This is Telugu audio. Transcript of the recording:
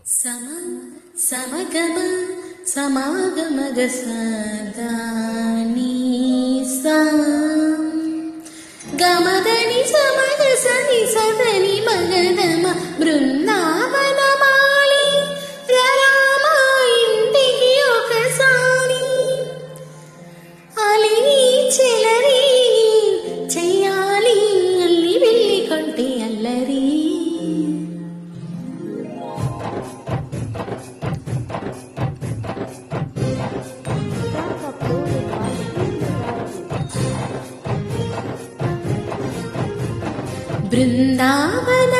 సమ సమగమ సమాగమగ సదాని సా గమదని సమగ సని సదని మగదమ బృందావనమాలి రామ ఇంటికి ఒకసారి అలి చెలరి చెయ్యాలి అల్లి వెళ్ళి కొంటే అల్లరి. బృందావన